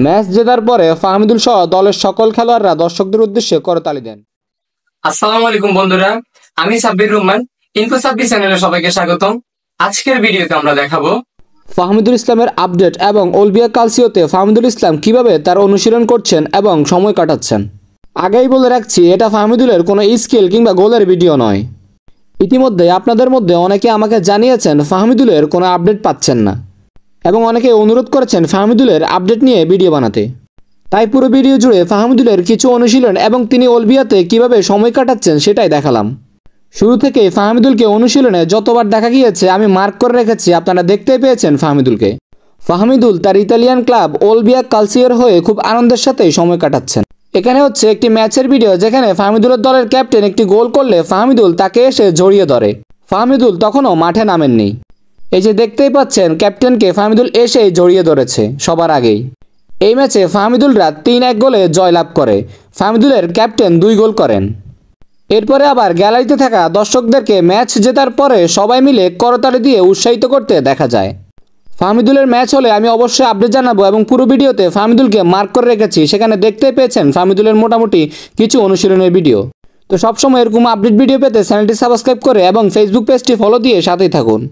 Match জেতার পরে ফাহমিদুল সহ দলের সকল খেলোয়াড়রা দর্শকদের উদ্দেশ্যে করতালি দেন। আসসালামু আলাইকুম বন্ধুরা, আমি সাব্বির রহমান। ইনফো সাব্বির চ্যানেলে সবাইকে স্বাগতম। আজকের ভিডিওতে আমরা দেখাবো ফাহমিদুল ইসলামের আপডেট এবং ওলবিয়া কালসিওতে ফাহমিদুল ইসলাম কিভাবে তার অনুশীলন করছেন এবং সময় কাটাচ্ছেন। আগেই বলে রাখছি, এটা ফাহমিদুলের কোনো স্কিল কিংবা গোলের ভিডিও নয়। ইতিমধ্যে আপনাদের মধ্যে অনেকে আমাকে জানিয়েছেন ফাহমিদুলের কোনো আপডেট পাচ্ছেন না এবং অনেকে অনুরোধ করেছেন ফাহমিদুলের আপডেট নিয়ে ভিডিও বানাতে। তাই পুরো ভিডিও জুড়ে ফাহমিদুলের কিছু অনুশীলন এবং তিনি ওলবিয়াতে কিভাবে সময় কাটাচ্ছেন সেটাই দেখালাম। শুরু থেকে ফাহমিদুলকে অনুশীলনে যতবার দেখা গিয়েছে আমি মার্ক করে রেখেছি, আপনারা দেখতেই পেয়েছেন ফাহমিদুলকে। ফাহমিদুল তার ইতালিয়ান ক্লাব ওলবিয়া কালসিওর হয়ে খুব আনন্দের সাথেই সময় কাটাচ্ছেন। এখানে হচ্ছে একটি ম্যাচের ভিডিও যেখানে ফাহমিদুলের দলের ক্যাপ্টেন একটি গোল করলে ফাহমিদুল তাকে এসে জড়িয়ে ধরে। ফাহমিদুল তখনও মাঠে নামেননি। এই যে দেখতেই পাচ্ছেন ক্যাপ্টেনকে ফাহমিদুল এসেই জড়িয়ে ধরেছে সবার আগেই। এই ম্যাচে ফাহমিদুলরা 3-1 গোলে জয়লাভ করে। ফাহমিদুলের ক্যাপ্টেন 2 গোল করেন। এরপরে আবার গ্যালারিতে থাকা দর্শকদেরকে ম্যাচ জেতার পরে সবাই মিলে করতালি দিয়ে উৎসাহিত করতে দেখা যায়। ফাহমিদুলের ম্যাচ হলে আমি অবশ্যই আপডেট জানাবো এবং পুরো ভিডিওতে ফাহমিদুলকে মার্ক করে রেখেছি। সেখানে দেখতেই পেয়েছেন ফাহমিদুলের মোটামুটি কিছু অনুশীলনের ভিডিও। তো সবসময় এরকম আপডেট ভিডিও পেতে চ্যানেলটি সাবস্ক্রাইব করে এবং ফেসবুক পেজটি ফলো দিয়ে সাথেই থাকুন।